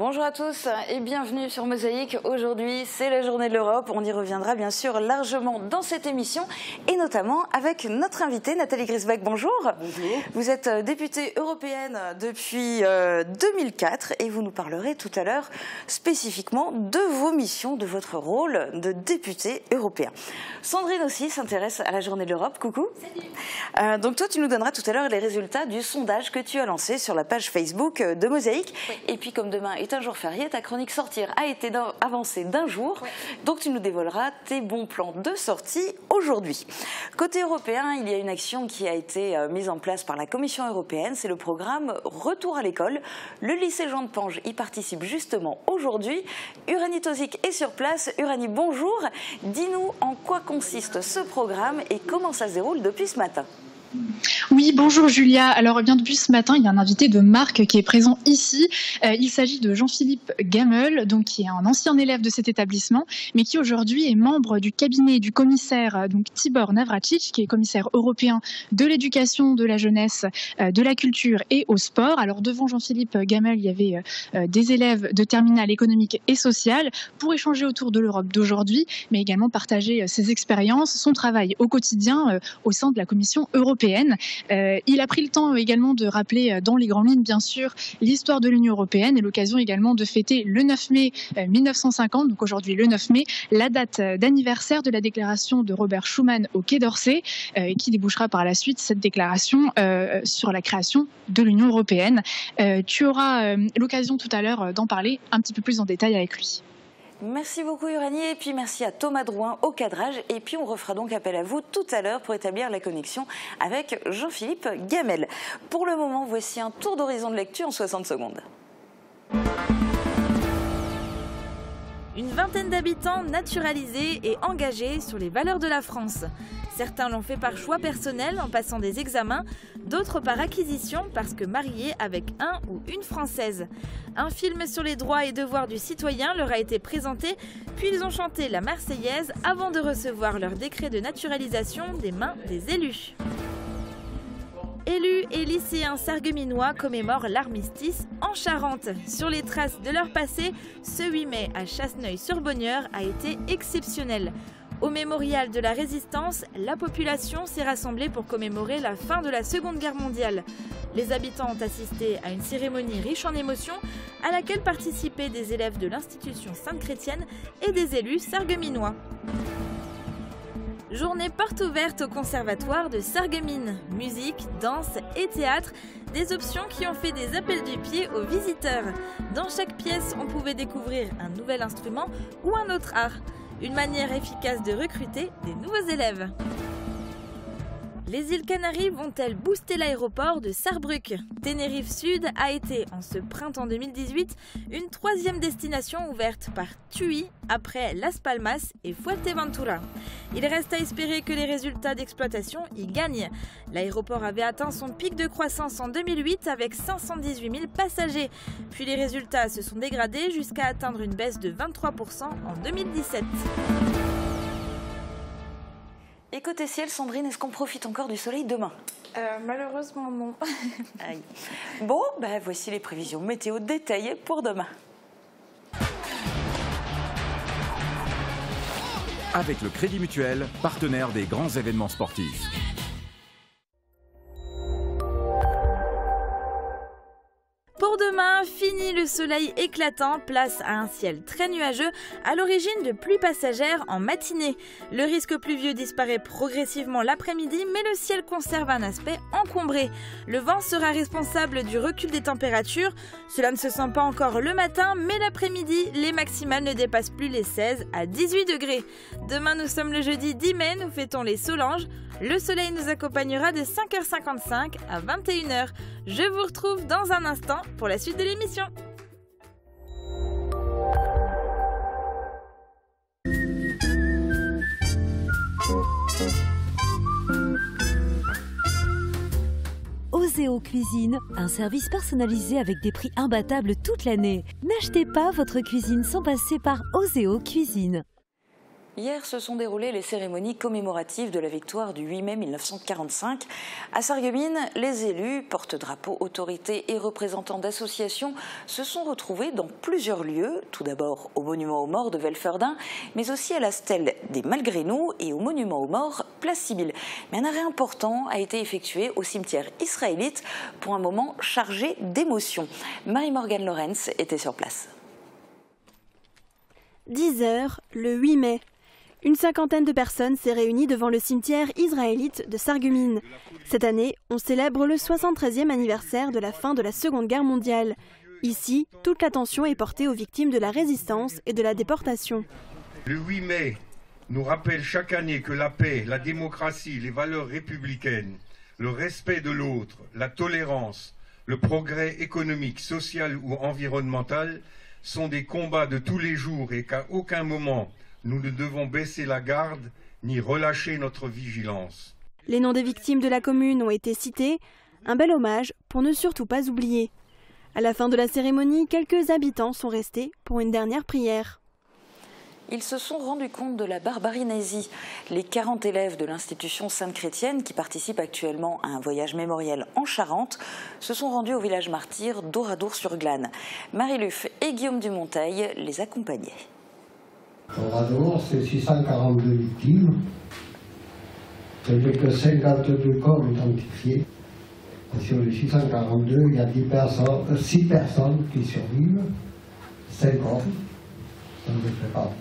Bonjour à tous et bienvenue sur Mosaïque. Aujourd'hui, c'est la journée de l'Europe. On y reviendra bien sûr largement dans cette émission et notamment avec notre invitée Nathalie Griesbach. Bonjour. Bonjour. Vous êtes députée européenne depuis 2004 et vous nous parlerez tout à l'heure spécifiquement de vos missions, de votre rôle de députée européen. Sandrine aussi s'intéresse à la journée de l'Europe. Coucou. Salut. Donc toi, tu nous donneras tout à l'heure les résultats du sondage que tu as lancé sur la page Facebook de Mosaïque. Oui. Et puis comme demain est un jour férié, ta chronique Sortir a été avancée d'un jour. Ouais. Donc tu nous dévoileras tes bons plans de sortie aujourd'hui. Côté européen, il y a une action qui a été mise en place par la Commission européenne. C'est le programme Retour à l'école. Le lycée Jean de Pange y participe justement aujourd'hui. Uranie Tozic est sur place. Uranie, bonjour. Dis-nous en quoi consiste ce programme et comment ça se déroule depuis ce matin. Oui, bonjour Julia. Alors bien depuis ce matin, il y a un invité de marque qui est présent ici. Il s'agit de Jean-Philippe Gamel, donc qui est un ancien élève de cet établissement, mais qui aujourd'hui est membre du cabinet du commissaire donc Tibor Navračić, qui est commissaire européen de l'éducation, de la jeunesse, de la culture et au sport. Alors devant Jean-Philippe Gamel, il y avait des élèves de terminale économique et sociale pour échanger autour de l'Europe d'aujourd'hui, mais également partager ses expériences, son travail au quotidien au sein de la Commission européenne. Il a pris le temps également de rappeler dans les grandes lignes, bien sûr, l'histoire de l'Union européenne et l'occasion également de fêter le 9 mai 1950, donc aujourd'hui le 9 mai, la date d'anniversaire de la déclaration de Robert Schuman au Quai d'Orsay, qui débouchera par la suite cette déclaration sur la création de l'Union européenne. Tu auras l'occasion tout à l'heure d'en parler un petit peu plus en détail avec lui. Merci beaucoup Uranie et puis merci à Thomas Drouin au cadrage et puis on refera donc appel à vous tout à l'heure pour établir la connexion avec Jean-Philippe Gamel. Pour le moment, voici un tour d'horizon de lecture en 60 secondes. Une vingtaine d'habitants naturalisés et engagés sur les valeurs de la France. Certains l'ont fait par choix personnel en passant des examens, d'autres par acquisition parce que mariés avec un ou une Française. Un film sur les droits et devoirs du citoyen leur a été présenté, puis ils ont chanté la Marseillaise avant de recevoir leur décret de naturalisation des mains des élus. Élus et lycéens sarregueminois commémorent l'armistice en Charente. Sur les traces de leur passé, ce 8 mai à Chasseneuil-sur-Bonnieure a été exceptionnel. Au mémorial de la Résistance, la population s'est rassemblée pour commémorer la fin de la Seconde Guerre mondiale. Les habitants ont assisté à une cérémonie riche en émotions à laquelle participaient des élèves de l'institution Sainte-Chrétienne et des élus sarregueminois. Journée porte ouverte au conservatoire de Sarreguemines. Musique, danse et théâtre, des options qui ont fait des appels du pied aux visiteurs. Dans chaque pièce, on pouvait découvrir un nouvel instrument ou un autre art. Une manière efficace de recruter des nouveaux élèves. Les îles Canaries vont-elles booster l'aéroport de Sarrebruck? Tenerife Sud a été, en ce printemps 2018, une troisième destination ouverte par TUI après Las Palmas et Fuerteventura. Il reste à espérer que les résultats d'exploitation y gagnent. L'aéroport avait atteint son pic de croissance en 2008 avec 518 000 passagers. Puis les résultats se sont dégradés jusqu'à atteindre une baisse de 23% en 2017. Et côté ciel, Sandrine, est-ce qu'on profite encore du soleil demain? Malheureusement non. Aïe. Bon, voici les prévisions météo détaillées pour demain. Avec le Crédit Mutuel, partenaire des grands événements sportifs. Pour demain, fini le soleil éclatant, place à un ciel très nuageux, à l'origine de pluies passagères en matinée. Le risque pluvieux disparaît progressivement l'après-midi, mais le ciel conserve un aspect encombré. Le vent sera responsable du recul des températures. Cela ne se sent pas encore le matin, mais l'après-midi, les maximales ne dépassent plus les 16 à 18 degrés. Demain, nous sommes le jeudi 10 mai, nous fêtons les Solanges. Le soleil nous accompagnera de 5h55 à 21h. Je vous retrouve dans un instant pour la suite de l'émission. Oseo Cuisine, un service personnalisé avec des prix imbattables toute l'année. N'achetez pas votre cuisine sans passer par Oseo Cuisine. Hier se sont déroulées les cérémonies commémoratives de la victoire du 8 mai 1945. À Sarreguemines, les élus, porte-drapeaux, autorités et représentants d'associations se sont retrouvés dans plusieurs lieux. Tout d'abord au monument aux morts de Velferdin, mais aussi à la stèle des Malgré-nous et au monument aux morts Place Sibylle. Mais un arrêt important a été effectué au cimetière israélite pour un moment chargé d'émotions. Marie-Morgane Lorenz était sur place. 10 heures, le 8 mai. Une cinquantaine de personnes s'est réunie devant le cimetière israélite de Sarreguemines. Cette année, on célèbre le 73e anniversaire de la fin de la Seconde Guerre mondiale. Ici, toute l'attention est portée aux victimes de la résistance et de la déportation. Le 8 mai nous rappelle chaque année que la paix, la démocratie, les valeurs républicaines, le respect de l'autre, la tolérance, le progrès économique, social ou environnemental sont des combats de tous les jours et qu'à aucun moment nous ne devons baisser la garde ni relâcher notre vigilance. Les noms des victimes de la commune ont été cités, un bel hommage pour ne surtout pas oublier. À la fin de la cérémonie, quelques habitants sont restés pour une dernière prière. Ils se sont rendus compte de la barbarie nazie. Les 40 élèves de l'institution Sainte-Chrétienne, qui participent actuellement à un voyage mémoriel en Charente, se sont rendus au village martyr d'Oradour-sur-Glane. Marie-Luf et Guillaume Dumonteil les accompagnaient. Oradour, c'est 642 victimes. Il n'y a que 52 corps identifiés. Et sur les 642, il y a 6 personnes qui survivent, 5 hommes. Ça ne fait partie.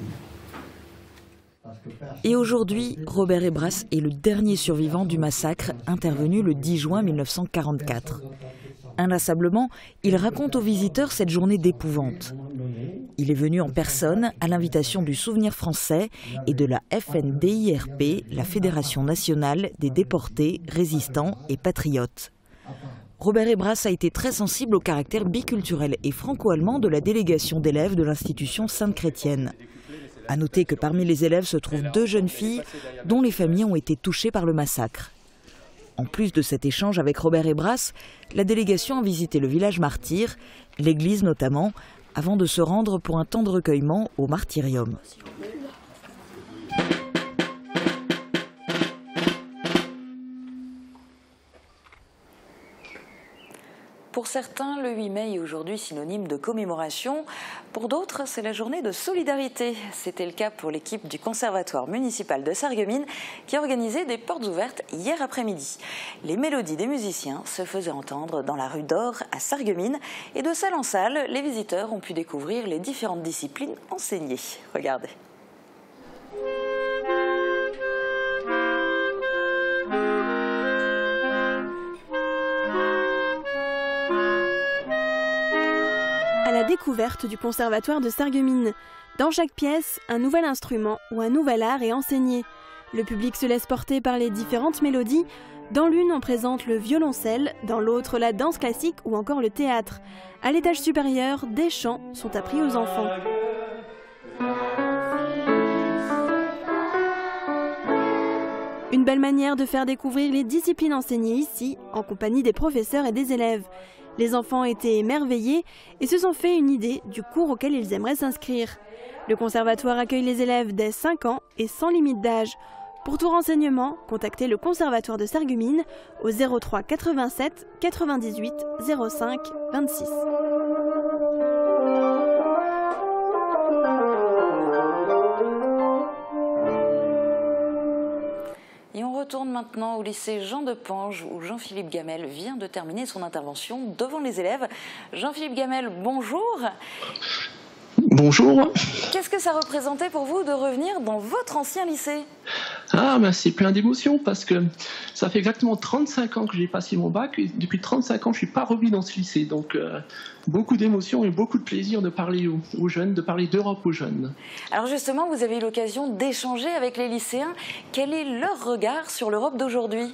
Et aujourd'hui, Robert Ebras est le dernier survivant du massacre intervenu le 10 juin 1944. Inlassablement, il raconte aux visiteurs cette journée d'épouvante. Il est venu en personne à l'invitation du Souvenir français et de la FNDIRP, la Fédération nationale des déportés, résistants et patriotes. Robert Ebras a été très sensible au caractère biculturel et franco-allemand de la délégation d'élèves de l'institution Sainte-Chrétienne. À noter que parmi les élèves se trouvent 2 jeunes filles dont les familles ont été touchées par le massacre. En plus de cet échange avec Robert Ebras, la délégation a visité le village martyr, l'église notamment, avant de se rendre pour un temps de recueillement au martyrium. Pour certains, le 8 mai est aujourd'hui synonyme de commémoration. Pour d'autres, c'est la journée de solidarité. C'était le cas pour l'équipe du Conservatoire municipal de Sarreguemines qui a organisé des portes ouvertes hier après-midi. Les mélodies des musiciens se faisaient entendre dans la rue d'Or à Sarreguemines. Et de salle en salle, les visiteurs ont pu découvrir les différentes disciplines enseignées. Regardez. Découverte du Conservatoire de Sarreguemines. Dans chaque pièce, un nouvel instrument ou un nouvel art est enseigné. Le public se laisse porter par les différentes mélodies. Dans l'une, on présente le violoncelle, dans l'autre, la danse classique ou encore le théâtre. À l'étage supérieur, des chants sont appris aux enfants. Une belle manière de faire découvrir les disciplines enseignées ici, en compagnie des professeurs et des élèves. Les enfants étaient émerveillés et se sont fait une idée du cours auquel ils aimeraient s'inscrire. Le conservatoire accueille les élèves dès 5 ans et sans limite d'âge. Pour tout renseignement, contactez le Conservatoire de Sarreguemines au 03 87 98 05 26. Et on retourne maintenant au lycée Jean de Pange où Jean-Philippe Gamel vient de terminer son intervention devant les élèves. Jean-Philippe Gamel, bonjour. Bonjour. Qu'est-ce que ça représentait pour vous de revenir dans votre ancien lycée ? C'est plein d'émotions parce que ça fait exactement 35 ans que j'ai passé mon bac et depuis 35 ans je ne suis pas revenu dans ce lycée. Donc beaucoup d'émotions et beaucoup de plaisir de parler aux jeunes, de parler d'Europe aux jeunes. Alors justement, vous avez eu l'occasion d'échanger avec les lycéens. Quel est leur regard sur l'Europe d'aujourd'hui ?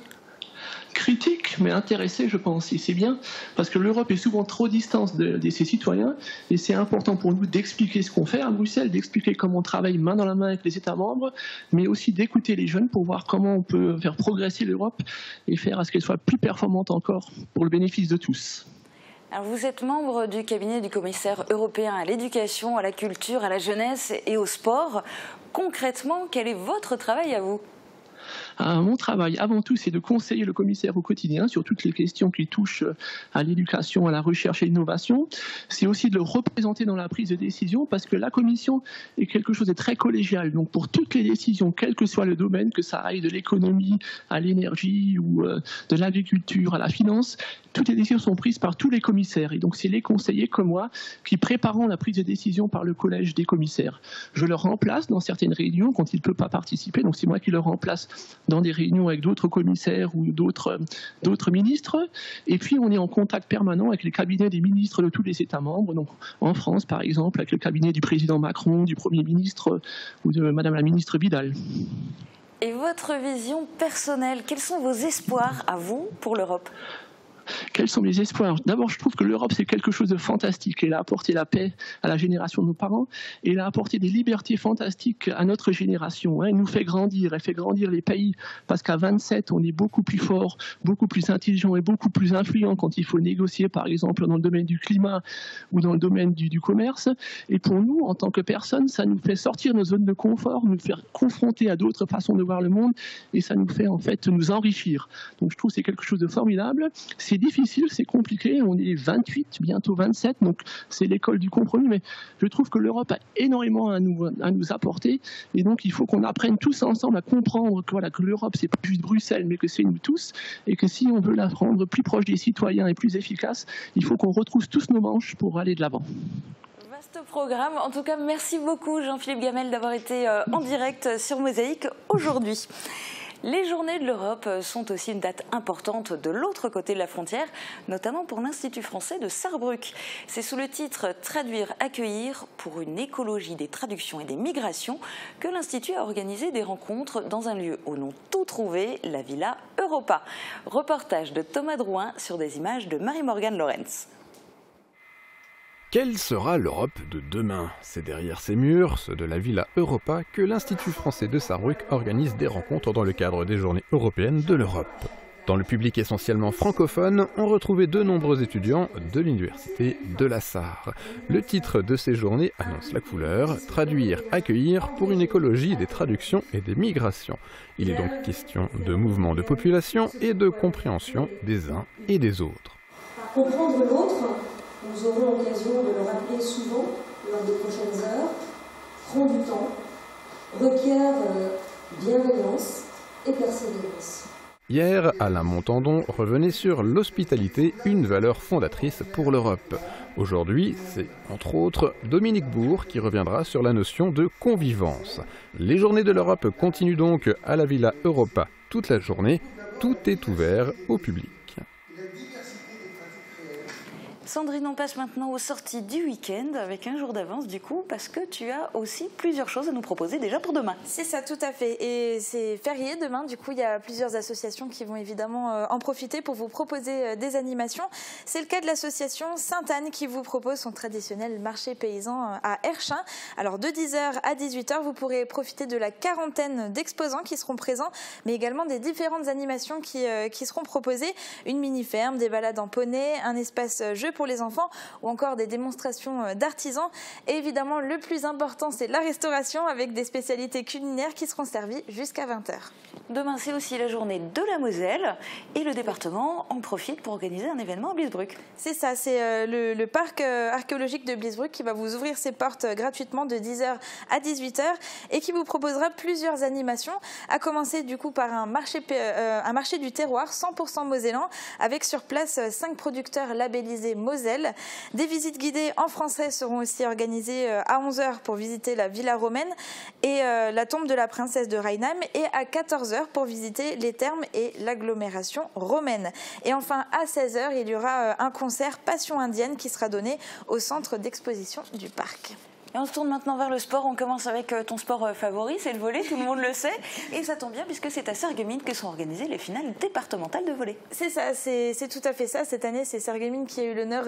Critique, mais intéressé, je pense. Et c'est bien, parce que l'Europe est souvent trop distante de ses citoyens, et c'est important pour nous d'expliquer ce qu'on fait à Bruxelles, d'expliquer comment on travaille main dans la main avec les États membres, mais aussi d'écouter les jeunes pour voir comment on peut faire progresser l'Europe et faire à ce qu'elle soit plus performante encore pour le bénéfice de tous. Alors vous êtes membre du cabinet du commissaire européen à l'éducation, à la culture, à la jeunesse et au sport. Concrètement, quel est votre travail à vous ? Mon travail, avant tout, c'est de conseiller le commissaire au quotidien sur toutes les questions qui touchent à l'éducation, à la recherche et l'innovation. C'est aussi de le représenter dans la prise de décision parce que la commission est quelque chose de très collégial. Donc pour toutes les décisions, quel que soit le domaine, que ça aille de l'économie à l'énergie ou de l'agriculture à la finance, toutes les décisions sont prises par tous les commissaires. Et donc c'est les conseillers comme moi qui préparent la prise de décision par le collège des commissaires. Je le remplace dans certaines réunions quand il ne peut pas participer. Donc c'est moi qui le remplace dans des réunions avec d'autres commissaires ou d'autres ministres. Et puis, on est en contact permanent avec les cabinets des ministres de tous les États membres. Donc, en France, par exemple, avec le cabinet du président Macron, du Premier ministre ou de Madame la ministre Vidal. Et votre vision personnelle, quels sont vos espoirs à vous pour l'Europe ? Quels sont mes espoirs ? D'abord, je trouve que l'Europe, c'est quelque chose de fantastique. Elle a apporté la paix à la génération de nos parents et elle a apporté des libertés fantastiques à notre génération. Elle nous fait grandir, elle fait grandir les pays parce qu'à 27, on est beaucoup plus fort, beaucoup plus intelligent et beaucoup plus influent quand il faut négocier, par exemple, dans le domaine du climat ou dans le domaine du commerce. Et pour nous, en tant que personnes, ça nous fait sortir de nos zones de confort, nous faire confronter à d'autres façons de voir le monde et ça nous fait en fait nous enrichir. Donc je trouve que c'est quelque chose de formidable. C'est difficile, c'est compliqué, on est 28, bientôt 27, donc c'est l'école du compromis, mais je trouve que l'Europe a énormément à nous apporter, et donc il faut qu'on apprenne tous ensemble à comprendre que, voilà, que l'Europe, c'est pas juste Bruxelles, mais que c'est nous tous, et que si on veut la rendre plus proche des citoyens et plus efficace, il faut qu'on retrousse tous nos manches pour aller de l'avant. Vaste programme. En tout cas, merci beaucoup Jean-Philippe Gamel d'avoir été en direct sur Mosaïque aujourd'hui. Les Journées de l'Europe sont aussi une date importante de l'autre côté de la frontière, notamment pour l'Institut français de Sarrebruck. C'est sous le titre « Traduire, accueillir pour une écologie des traductions et des migrations » que l'Institut a organisé des rencontres dans un lieu où l'on tout trouvé, la Villa Europa. Reportage de Thomas Drouin sur des images de Marie-Morgane Lorenz. Quelle sera l'Europe de demain ? C'est derrière ces murs, ceux de la Villa Europa, que l'Institut français de Sarrebruck organise des rencontres dans le cadre des Journées européennes de l'Europe. Dans le public essentiellement francophone, on retrouvait de nombreux étudiants de l'université de la Sarre. Le titre de ces journées annonce la couleur « Traduire, accueillir pour une écologie des traductions et des migrations ». Il est donc question de mouvement de population et de compréhension des uns et des autres. Comprendre l'autre, nous aurons l'occasion de le rappeler souvent lors des prochaines heures, prend du temps, requiert bienveillance et persévérance. Hier, Alain Montandon revenait sur l'hospitalité, une valeur fondatrice pour l'Europe. Aujourd'hui, c'est entre autres Dominique Bourg qui reviendra sur la notion de convivence. Les Journées de l'Europe continuent donc à la Villa Europa toute la journée. Tout est ouvert au public. Sandrine, on passe maintenant aux sorties du week-end avec un jour d'avance du coup, parce que tu as aussi plusieurs choses à nous proposer déjà pour demain. C'est ça, tout à fait. Et c'est férié demain, du coup il y a plusieurs associations qui vont évidemment en profiter pour vous proposer des animations. C'est le cas de l'association Sainte-Anne qui vous propose son traditionnel marché paysan à Herchin. Alors de 10h à 18h, vous pourrez profiter de la quarantaine d'exposants qui seront présents, mais également des différentes animations qui seront proposées. Une mini-ferme, des balades en poney, un espace jeu pour les enfants ou encore des démonstrations d'artisans. Et évidemment, le plus important, c'est la restauration avec des spécialités culinaires qui seront servies jusqu'à 20h. Demain, c'est aussi la journée de la Moselle et le département en profite pour organiser un événement à Bliesbruck. C'est ça, c'est le parc archéologique de Bliesbruck qui va vous ouvrir ses portes gratuitement de 10h à 18h et qui vous proposera plusieurs animations, à commencer du coup par un marché du terroir 100% mosellan avec sur place 5 producteurs labellisés Moselle. Des visites guidées en français seront aussi organisées à 11h pour visiter la Villa romaine et la tombe de la princesse de Rheinheim et à 14h pour visiter les thermes et l'agglomération romaine. Et enfin à 16h, il y aura un concert Passion indienne qui sera donné au centre d'exposition du parc. Et on se tourne maintenant vers le sport. On commence avec ton sport favori, c'est le volley, tout le monde le sait. Et ça tombe bien puisque c'est à Sarreguemines que sont organisées les finales départementales de volley. C'est ça, c'est tout à fait ça. Cette année, c'est Sarreguemines qui a eu l'honneur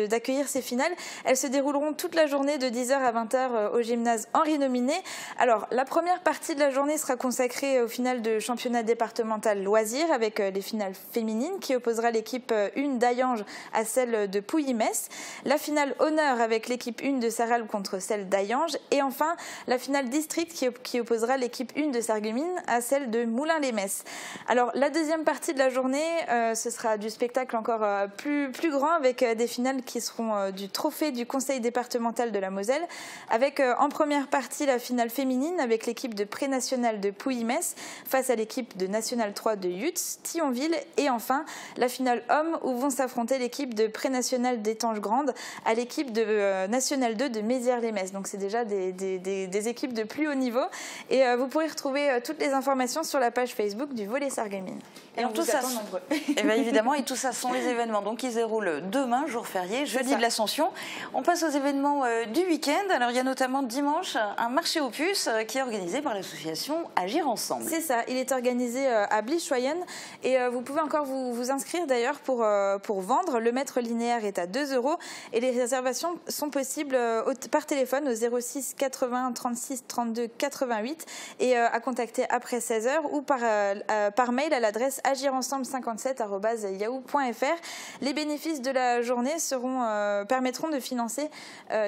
d'accueillir ces finales. Elles se dérouleront toute la journée de 10h à 20h au gymnase Henri Nominé. Alors, la première partie de la journée sera consacrée aux finales de championnat départemental loisirs avec les finales féminines qui opposera l'équipe 1 d'Ayange à celle de Pouilly-Metz. La finale honneur avec l'équipe 1 de Sarral contre celle d'Ayange. Et enfin, la finale district qui opposera l'équipe 1 de Sarreguemines à celle de Moulins-les-Metz. Alors, la deuxième partie de la journée, ce sera du spectacle encore plus grand avec des finales qui seront du trophée du conseil départemental de la Moselle avec en première partie la finale féminine avec l'équipe de pré-nationale de Pouilly-Metz face à l'équipe de National 3 de Yutz, Thionville et enfin la finale homme où vont s'affronter l'équipe de pré-nationale d'Étanges-Grande à l'équipe de National 2 de Mézières-les-Metz. Donc c'est déjà des équipes de plus haut niveau et vous pourrez retrouver toutes les informations sur la page Facebook du volley Sarreguemines. Et tout ça, et bien évidemment, et tout ça sont les événements donc qui se déroulent demain, jour férié, jeudi de l'Ascension. On passe aux événements du week-end. Alors il y a notamment dimanche un marché aux puces qui est organisé par l'association Agir Ensemble. C'est ça, il est organisé à Blischweyen et vous pouvez encore vous inscrire d'ailleurs pour vendre. Le mètre linéaire est à 2 € et les réservations sont possibles par téléphone au 06 80 36 32 88 et à contacter après 16h ou par mail à l'adresse agirensemble57@yahoo.fr. Les bénéfices de la journée permettront de financer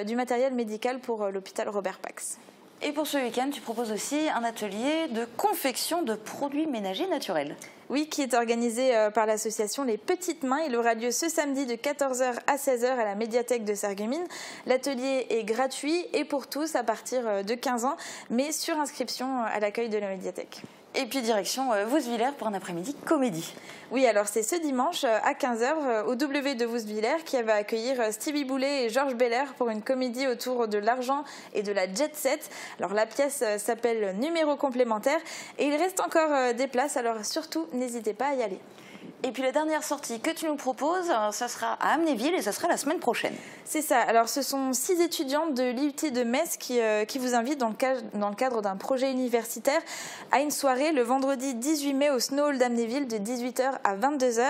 du matériel médical pour l'hôpital Robert Pax. Et pour ce week-end, tu proposes aussi un atelier de confection de produits ménagers naturels. Oui, qui est organisé par l'association Les Petites Mains. Il aura lieu ce samedi de 14h à 16h à la médiathèque de Sarreguemines. L'atelier est gratuit et pour tous à partir de 15 ans, mais sur inscription à l'accueil de la médiathèque. Et puis direction Vousvillers pour un après-midi comédie. Oui, alors c'est ce dimanche à 15h au W de Vousvillers qui va accueillir Stevie Boulet et Georges Belair pour une comédie autour de l'argent et de la jet set. Alors la pièce s'appelle Numéro complémentaire et il reste encore des places, alors surtout n'hésitez pas à y aller. Et puis la dernière sortie que tu nous proposes, ça sera à Amnéville et ça sera la semaine prochaine. C'est ça. Alors ce sont 6 étudiantes de l'IUT de Metz qui vous invitent dans le cadre d'un projet universitaire à une soirée le vendredi 18 mai au Snow Hall d'Amnéville de 18h à 22h.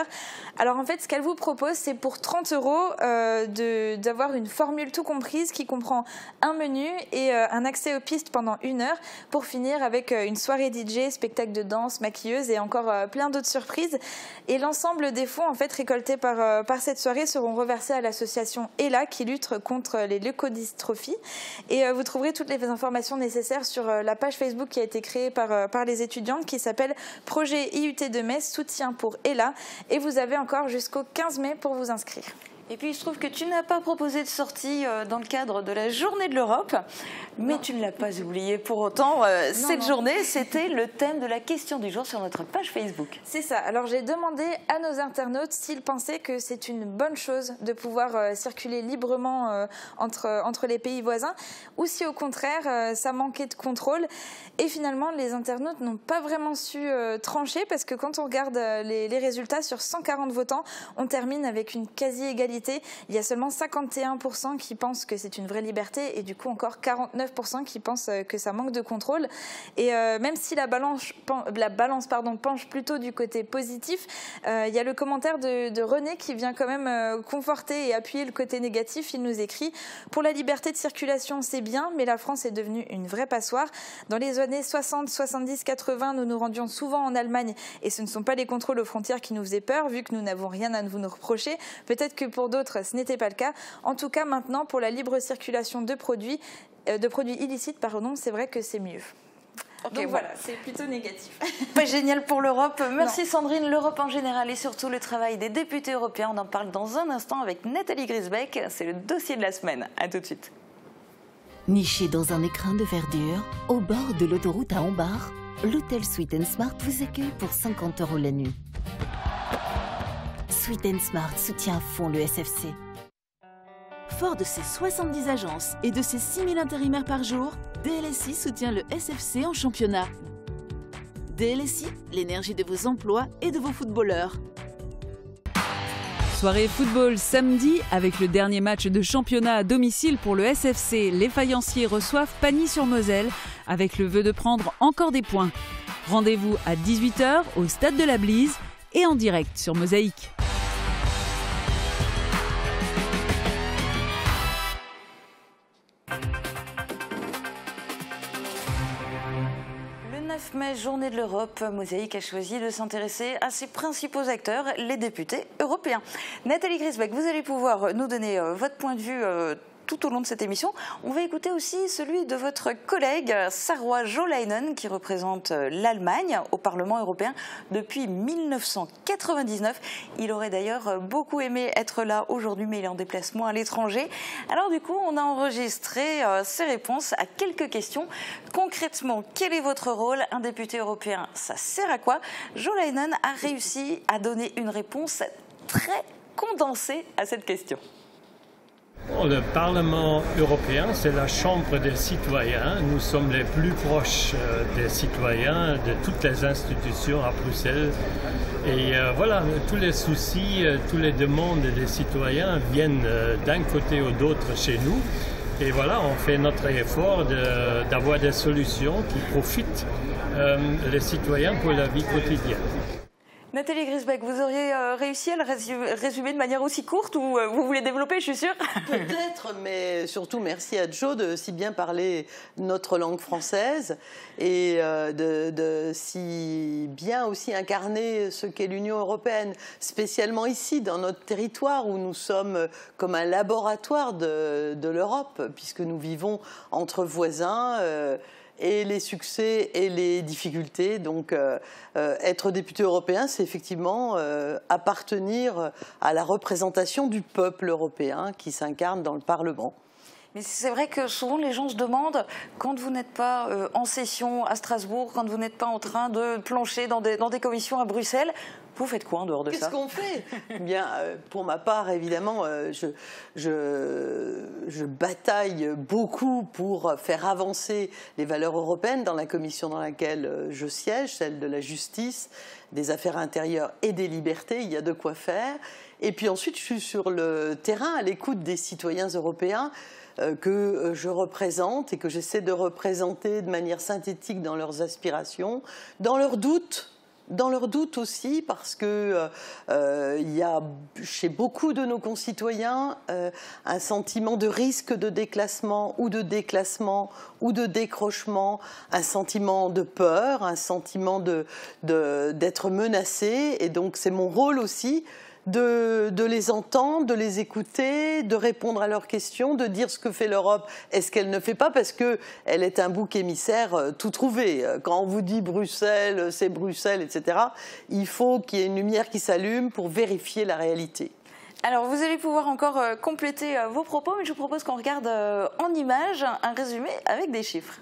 Alors en fait ce qu'elle vous propose c'est pour 30 € d'avoir une formule tout comprise qui comprend un menu et un accès aux pistes pendant 1 heure pour finir avec une soirée DJ, spectacle de danse, maquilleuse et encore plein d'autres surprises. Et l'ensemble des fonds en fait récoltés par cette soirée seront reversés à l'association ELA qui lutte contre les leucodystrophies. Et vous trouverez toutes les informations nécessaires sur la page Facebook qui a été créée par les étudiantes qui s'appelle Projet IUT de Metz, soutien pour ELA. Et vous avez encore jusqu'au 15 mai pour vous inscrire. Et puis il se trouve que tu n'as pas proposé de sortie dans le cadre de la journée de l'Europe, mais non. Tu ne l'as pas oublié pour autant. Cette journée, c'était le thème de la question du jour sur notre page Facebook. C'est ça. Alors j'ai demandé à nos internautes s'ils pensaient que c'est une bonne chose de pouvoir circuler librement entre les pays voisins ou si au contraire ça manquait de contrôle. Et finalement, les internautes n'ont pas vraiment su trancher parce que quand on regarde les résultats sur 140 votants, on termine avec une quasi-égalité. Il y a seulement 51% qui pensent que c'est une vraie liberté et du coup encore 49% qui pensent que ça manque de contrôle. Et même si la balance penche plutôt du côté positif, il y a le commentaire de René qui vient quand même conforter et appuyer le côté négatif. Il nous écrit « Pour la liberté de circulation, c'est bien, mais la France est devenue une vraie passoire. Dans les années 60, 70, 80, nous nous rendions souvent en Allemagne et ce ne sont pas les contrôles aux frontières qui nous faisaient peur, vu que nous n'avons rien à vous nous reprocher. Peut-être que pour d'autres, ce n'était pas le cas. En tout cas, maintenant, pour la libre circulation de produits illicites, c'est vrai que c'est mieux. » Donc voilà, c'est plutôt négatif. Pas génial pour l'Europe. Merci Sandrine. L'Europe en général et surtout le travail des députés européens. On en parle dans un instant avec Nathalie Grisbeck. C'est le dossier de la semaine. À tout de suite. Niché dans un écrin de verdure, au bord de l'autoroute à Hombar, l'hôtel Sweet & Smart vous accueille pour 50 € la nuit. Sweet & Smart soutient à fond le SFC. Fort de ses 70 agences et de ses 6000 intérimaires par jour, DLSI soutient le SFC en championnat. DLSI, l'énergie de vos emplois et de vos footballeurs. soirée football samedi avec le dernier match de championnat à domicile pour le SFC. Les faïenciers reçoivent Pagny-sur-Moselle avec le vœu de prendre encore des points. Rendez-vous à 18 h au stade de la Blise et en direct sur Mosaïque. Le 9 mai, journée de l'Europe, Mosaïque a choisi de s'intéresser à ses principaux acteurs, les députés européens. Nathalie Griesbeck, vous allez pouvoir nous donner votre point de vue tout au long de cette émission. On va écouter aussi celui de votre collègue Sarwa Jolainen qui représente l'Allemagne au Parlement européen depuis 1999. Il aurait d'ailleurs beaucoup aimé être là aujourd'hui, mais il est en déplacement à l'étranger. Alors du coup, on a enregistré ses réponses à quelques questions. Concrètement, quel est votre rôle? Un député européen, ça sert à quoi? Jolainen a réussi à donner une réponse très condensée à cette question. Le Parlement européen, c'est la chambre des citoyens. Nous sommes les plus proches des citoyens, de toutes les institutions à Bruxelles. Et voilà, tous les soucis, toutes les demandes des citoyens viennent d'un côté ou d'autre chez nous. Et voilà, on fait notre effort d'avoir des solutions qui profitent les citoyens pour la vie quotidienne. Nathalie Griesbeck, vous auriez réussi à le résumer de manière aussi courte ou vous voulez développer, je suis sûre? Peut-être, mais surtout merci à Joe de si bien parler notre langue française et de si bien aussi incarner ce qu'est l'Union européenne, spécialement ici, dans notre territoire où nous sommes comme un laboratoire de l'Europe, puisque nous vivons entre voisins. Et les succès et les difficultés. Donc être député européen, c'est effectivement appartenir à la représentation du peuple européen qui s'incarne dans le Parlement. Mais c'est vrai que souvent les gens se demandent, quand vous n'êtes pas en session à Strasbourg, quand vous n'êtes pas en train de plancher dans des commissions à Bruxelles, vous faites quoi en dehors de ça? Qu'est-ce qu'on fait? Bien, pour ma part, évidemment, je bataille beaucoup pour faire avancer les valeurs européennes dans la commission dans laquelle je siège, celle de la justice, des affaires intérieures et des libertés. Il y a de quoi faire. Et puis ensuite, je suis sur le terrain à l'écoute des citoyens européens que je représente et que j'essaie de représenter de manière synthétique dans leurs aspirations, dans leurs doutes. Dans leurs doutes aussi, parce que y a chez beaucoup de nos concitoyens un sentiment de risque de déclassement ou de déclassement ou de décrochement, un sentiment de peur, un sentiment d'être menacé. Et donc c'est mon rôle aussi de les entendre, de les écouter, de répondre à leurs questions, de dire ce que fait l'Europe et ce qu'elle ne fait pas, parce qu'elle est un bouc émissaire tout trouvé. Quand on vous dit Bruxelles, c'est Bruxelles, etc., il faut qu'il y ait une lumière qui s'allume pour vérifier la réalité. Alors, vous allez pouvoir encore compléter vos propos, mais je vous propose qu'on regarde en images un résumé avec des chiffres.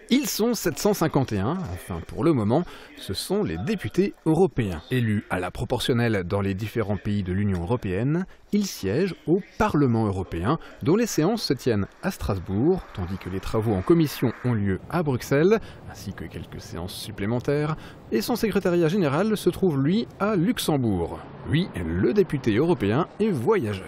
Ils sont 751, enfin pour le moment, ce sont les députés européens. Élus à la proportionnelle dans les différents pays de l'Union européenne, ils siègent au Parlement européen, dont les séances se tiennent à Strasbourg, tandis que les travaux en commission ont lieu à Bruxelles, ainsi que quelques séances supplémentaires, et son secrétariat général se trouve, lui, à Luxembourg. Oui, le député européen est voyageur.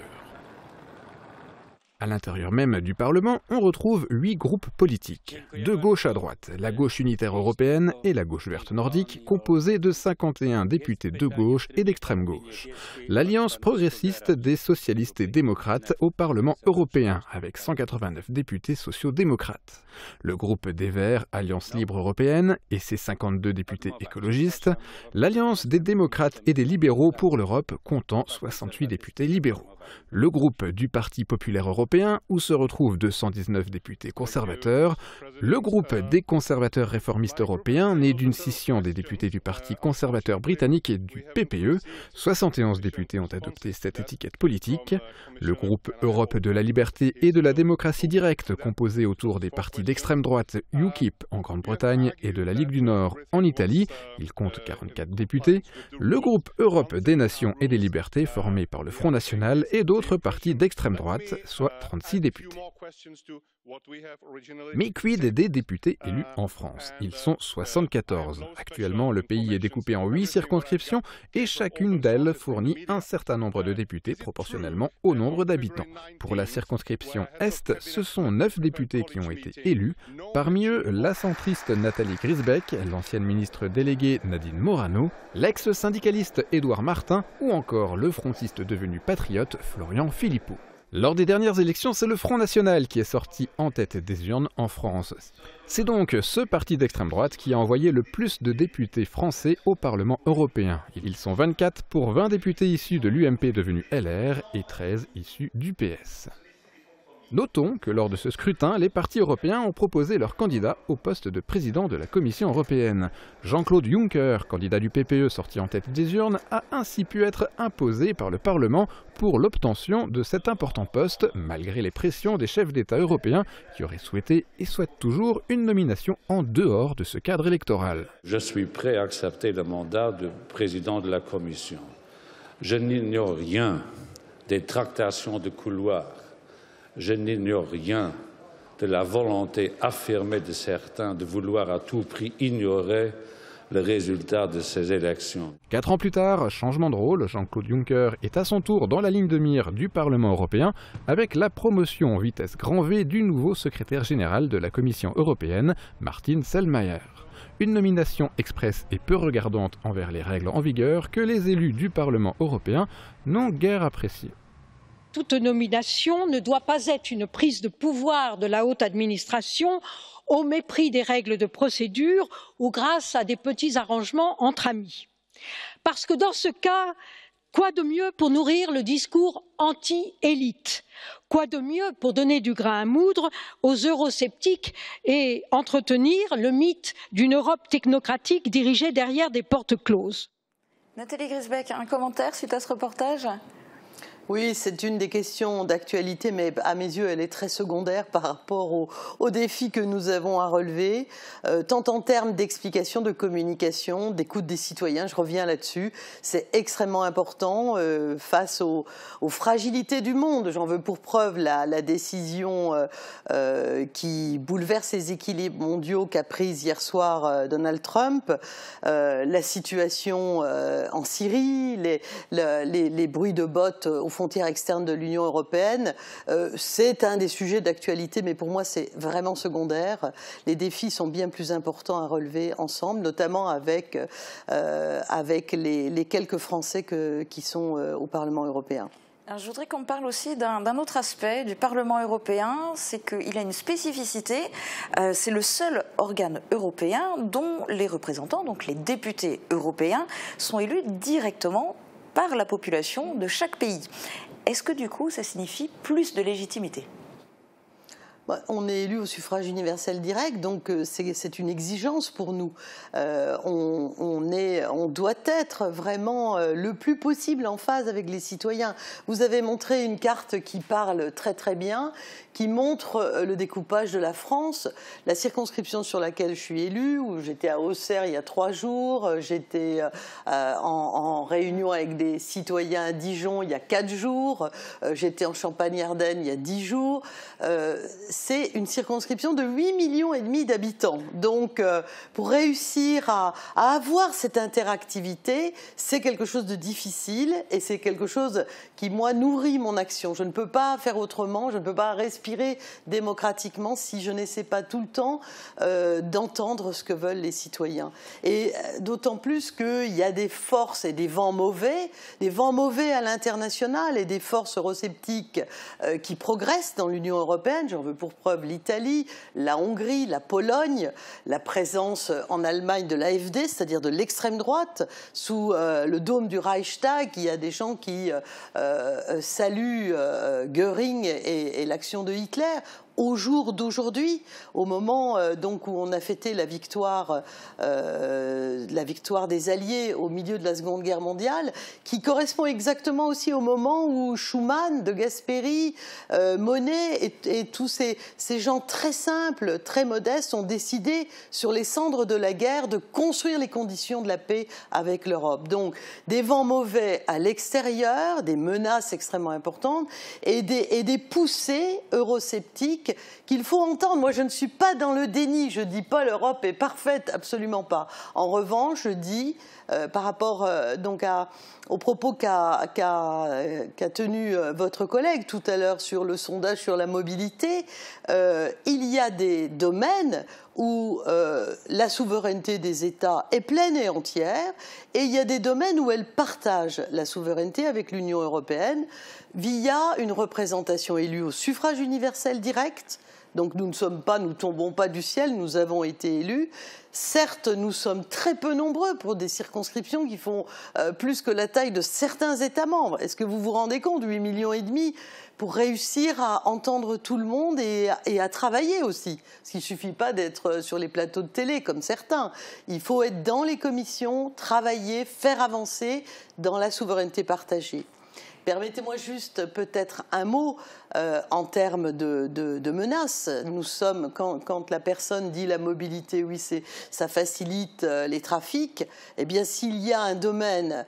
À l'intérieur même du Parlement, on retrouve 8 groupes politiques, de gauche à droite, la gauche unitaire européenne et la gauche verte nordique, composés de 51 députés de gauche et d'extrême gauche. L'Alliance progressiste des socialistes et démocrates au Parlement européen, avec 189 députés sociaux-démocrates. Le groupe des Verts, Alliance libre européenne, et ses 52 députés écologistes. L'Alliance des démocrates et des libéraux pour l'Europe, comptant 68 députés libéraux. Le groupe du Parti populaire européen, où se retrouvent 219 députés conservateurs. Le groupe des conservateurs réformistes européens, né d'une scission des députés du Parti conservateur britannique et du PPE. 71 députés ont adopté cette étiquette politique. Le groupe Europe de la liberté et de la démocratie directe, composé autour des partis d'extrême droite UKIP en Grande-Bretagne et de la Ligue du Nord en Italie. Il compte 44 députés. Le groupe Europe des nations et des libertés, formé par le Front national et d'autres partis d'extrême droite, soit 36 députés. Mais quid des députés élus en France? Ils sont 74. Actuellement, le pays est découpé en 8 circonscriptions et chacune d'elles fournit un certain nombre de députés proportionnellement au nombre d'habitants. Pour la circonscription Est, ce sont 9 députés qui ont été élus. Parmi eux, la centriste Nathalie Griesbeck, l'ancienne ministre déléguée Nadine Morano, l'ex-syndicaliste Édouard Martin ou encore le frontiste devenu patriote Florian Philippot. Lors des dernières élections, c'est le Front National qui est sorti en tête des urnes en France. C'est donc ce parti d'extrême droite qui a envoyé le plus de députés français au Parlement européen. Ils sont 24 pour 20 députés issus de l'UMP devenu LR et 13 issus du PS. Notons que lors de ce scrutin, les partis européens ont proposé leur candidat au poste de président de la Commission européenne. Jean-Claude Juncker, candidat du PPE sorti en tête des urnes, a ainsi pu être imposé par le Parlement pour l'obtention de cet important poste, malgré les pressions des chefs d'État européens qui auraient souhaité et souhaitent toujours une nomination en dehors de ce cadre électoral. Je suis prêt à accepter le mandat de président de la Commission. Je n'ignore rien des tractations de couloir. Je n'ignore rien de la volonté affirmée de certains de vouloir à tout prix ignorer le résultat de ces élections. 4 ans plus tard, changement de rôle, Jean-Claude Juncker est à son tour dans la ligne de mire du Parlement européen avec la promotion en vitesse grand V du nouveau secrétaire général de la Commission européenne, Martin Selmayr. Une nomination express et peu regardante envers les règles en vigueur que les élus du Parlement européen n'ont guère apprécié. Toute nomination ne doit pas être une prise de pouvoir de la haute administration au mépris des règles de procédure ou grâce à des petits arrangements entre amis. Parce que dans ce cas, quoi de mieux pour nourrir le discours anti-élite? Quoi de mieux pour donner du grain à moudre aux eurosceptiques et entretenir le mythe d'une Europe technocratique dirigée derrière des portes closes? Nathalie Griesbeck, un commentaire suite à ce reportage? Oui, c'est une des questions d'actualité, mais à mes yeux, elle est très secondaire par rapport aux défis que nous avons à relever, tant en termes d'explication, de communication, d'écoute des citoyens, je reviens là-dessus. C'est extrêmement important face aux fragilités du monde. J'en veux pour preuve la décision qui bouleverse les équilibres mondiaux qu'a prise hier soir Donald Trump, la situation en Syrie, les bruits de bottes aux frontières externes de l'Union européenne. C'est un des sujets d'actualité, mais pour moi, c'est vraiment secondaire. Les défis sont bien plus importants à relever ensemble, notamment avec les quelques Français qui sont au Parlement européen. Alors, je voudrais qu'on parle aussi d'un autre aspect du Parlement européen, c'est qu'il a une spécificité, c'est le seul organe européen dont les représentants, donc les députés européens, sont élus directement par la population de chaque pays. Est-ce que du coup ça signifie plus de légitimité ? On est élu au suffrage universel direct, donc c'est une exigence pour nous. On doit être vraiment le plus possible en phase avec les citoyens. Vous avez montré une carte qui parle très très bien, qui montre le découpage de la France. La circonscription sur laquelle je suis élue, où j'étais à Auxerre il y a 3 jours, j'étais en réunion avec des citoyens à Dijon il y a 4 jours, j'étais en Champagne-Ardenne il y a 10 jours. C'est une circonscription de 8,5 millions d'habitants. Donc, pour réussir à avoir cette interactivité, c'est quelque chose de difficile et c'est quelque chose qui, moi, nourrit mon action. Je ne peux pas faire autrement, je ne peux pas respirer démocratiquement si je n'essaie pas tout le temps d'entendre ce que veulent les citoyens. Et d'autant plus qu'il y a des forces et des vents mauvais à l'international et des forces eurosceptiques qui progressent dans l'Union européenne. J'en veux pour preuve l'Italie, la Hongrie, la Pologne, la présence en Allemagne de l'AfD, c'est-à-dire de l'extrême droite, sous le dôme du Reichstag. Il y a des gens qui saluent Göring et l'action de Hitler. Au jour d'aujourd'hui, au moment donc où on a fêté la victoire des Alliés au milieu de la Seconde Guerre mondiale, qui correspond exactement aussi au moment où Schuman, De Gasperi, Monnet et tous ces gens très simples, très modestes ont décidé sur les cendres de la guerre de construire les conditions de la paix avec l'Europe. Donc des vents mauvais à l'extérieur, des menaces extrêmement importantes et des poussées eurosceptiques logique qu'il faut entendre. Moi, je ne suis pas dans le déni, je ne dis pas l'Europe est parfaite, absolument pas. En revanche, je dis, par rapport aux propos qu'a tenu votre collègue tout à l'heure sur le sondage sur la mobilité, il y a des domaines où la souveraineté des États est pleine et entière, et il y a des domaines où elle partage la souveraineté avec l'Union européenne via une représentation élue au suffrage universel direct. Donc nous ne tombons pas du ciel, nous avons été élus. Certes, nous sommes très peu nombreux pour des circonscriptions qui font plus que la taille de certains États membres. Est-ce que vous vous rendez compte, 8,5 millions pour réussir à entendre tout le monde et à travailler aussi. Parce qu'il ne suffit pas d'être sur les plateaux de télé comme certains. Il faut être dans les commissions, travailler, faire avancer dans la souveraineté partagée. Permettez-moi juste peut-être un mot en termes de menaces. Nous sommes, quand la personne dit la mobilité, oui, ça facilite les trafics, eh bien s'il y a un domaine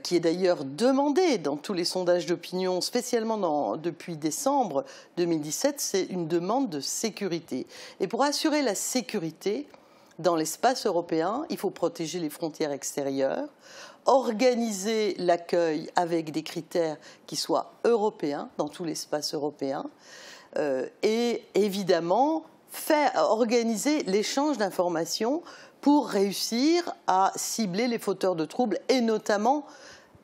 qui est d'ailleurs demandé dans tous les sondages d'opinion, spécialement depuis décembre 2017, c'est une demande de sécurité. Et pour assurer la sécurité dans l'espace européen, il faut protéger les frontières extérieures, organiser l'accueil avec des critères qui soient européens, dans tout l'espace européen, et évidemment organiser l'échange d'informations pour réussir à cibler les fauteurs de troubles et notamment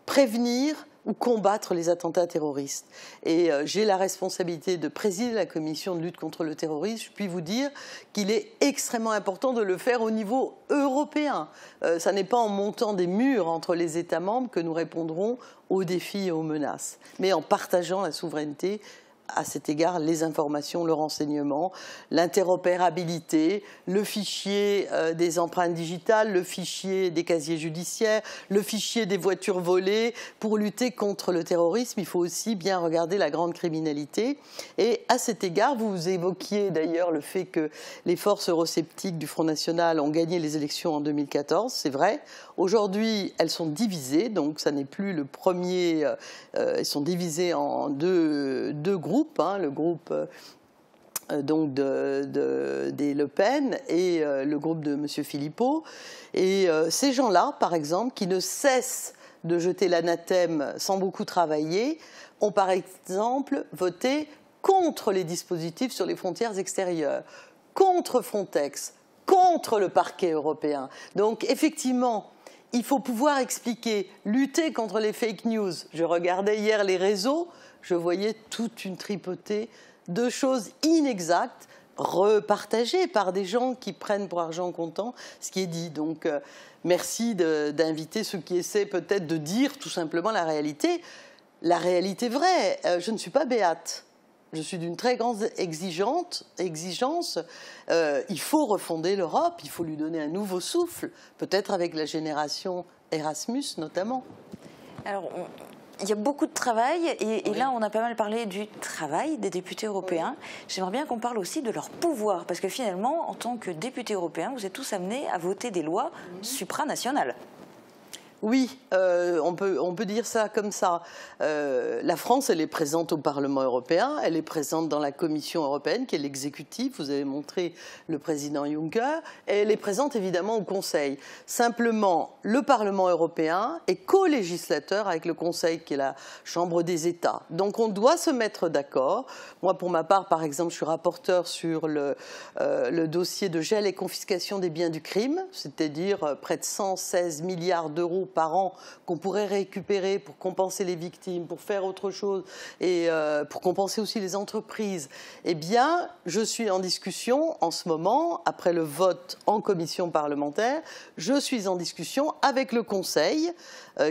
prévenir ou combattre les attentats terroristes. Et j'ai la responsabilité de présider la commission de lutte contre le terrorisme. Je puis vous dire qu'il est extrêmement important de le faire au niveau européen. Ça n'est pas en montant des murs entre les États membres que nous répondrons aux défis et aux menaces, mais en partageant la souveraineté. À cet égard, les informations, le renseignement, l'interopérabilité, le fichier des empreintes digitales, le fichier des casiers judiciaires, le fichier des voitures volées. Pour lutter contre le terrorisme, il faut aussi bien regarder la grande criminalité. Et à cet égard, vous évoquiez d'ailleurs le fait que les forces eurosceptiques du Front National ont gagné les élections en 2014, c'est vrai. Aujourd'hui, elles sont divisées, donc ça n'est plus le premier. Elles sont divisées en deux groupes. Le groupe donc des Le Pen et le groupe de M. Philippot. Et ces gens-là, par exemple, qui ne cessent de jeter l'anathème sans beaucoup travailler, ont par exemple voté contre les dispositifs sur les frontières extérieures, contre Frontex, contre le parquet européen. Donc effectivement, il faut pouvoir expliquer, lutter contre les fake news. Je regardais hier les réseaux, je voyais toute une tripotée de choses inexactes, repartagées par des gens qui prennent pour argent comptant ce qui est dit. Donc, merci d'inviter ceux qui essaient peut-être de dire tout simplement la réalité. La réalité vraie, je ne suis pas béate. Je suis d'une très grande exigence. Il faut refonder l'Europe, il faut lui donner un nouveau souffle, peut-être avec la génération Erasmus notamment. Alors, il y a beaucoup de travail et là on a pas mal parlé du travail des députés européens. J'aimerais bien qu'on parle aussi de leur pouvoir, parce que finalement, en tant que députés européens, vous êtes tous amenés à voter des lois supranationales. Oui, on peut dire ça comme ça. La France, elle est présente au Parlement européen, elle est présente dans la Commission européenne, qui est l'exécutif, vous avez montré le président Juncker, et elle est présente évidemment au Conseil. Simplement, le Parlement européen est co-législateur avec le Conseil, qui est la Chambre des États. Donc on doit se mettre d'accord. Moi, pour ma part, par exemple, je suis rapporteur sur le dossier de gel et confiscation des biens du crime, c'est-à-dire près de 116 milliards d'euros par an qu'on pourrait récupérer pour compenser les victimes, pour faire autre chose et pour compenser aussi les entreprises. Eh bien, je suis en discussion en ce moment, après le vote en commission parlementaire, je suis en discussion avec le Conseil,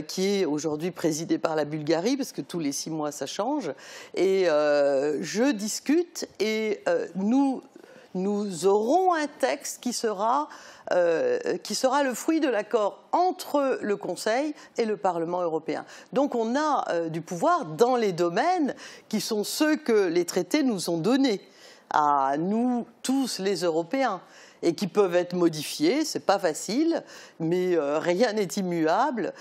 qui est aujourd'hui présidé par la Bulgarie, parce que tous les 6 mois ça change, et je discute et nous aurons un texte qui sera le fruit de l'accord entre le Conseil et le Parlement européen. Donc on a du pouvoir dans les domaines qui sont ceux que les traités nous ont donnés, à nous tous les Européens. et qui peuvent être modifiés. C'est pas facile, mais rien n'est immuable.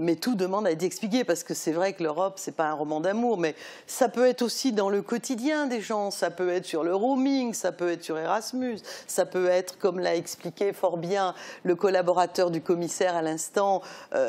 Mais tout demande à être expliqué, parce que c'est vrai que l'Europe, c'est pas un roman d'amour, mais ça peut être aussi dans le quotidien des gens. Ça peut être sur le roaming, ça peut être sur Erasmus, ça peut être, comme l'a expliqué fort bien le collaborateur du commissaire à l'instant,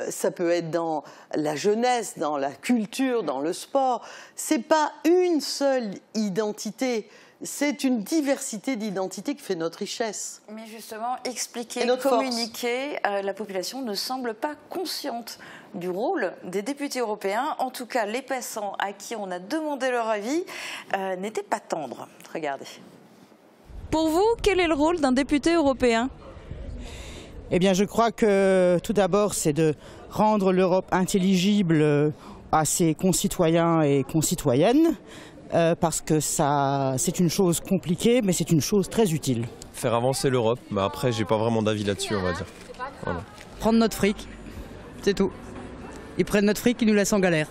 ça peut être dans la jeunesse, dans la culture, dans le sport. C'est pas une seule identité. C'est une diversité d'identités qui fait notre richesse. Mais justement, expliquer, notre communiquer, la population ne semble pas consciente du rôle des députés européens. En tout cas, les passants à qui on a demandé leur avis n'étaient pas tendres. Regardez. Pour vous, quel est le rôle d'un député européen ? Eh bien, je crois que tout d'abord, c'est de rendre l'Europe intelligible à ses concitoyens et concitoyennes. Parce que c'est une chose compliquée, mais c'est une chose très utile. Faire avancer l'Europe, mais après, j'ai pas vraiment d'avis là-dessus, on va dire. Voilà. Prendre notre fric, c'est tout. Ils prennent notre fric, ils nous laissent en galère.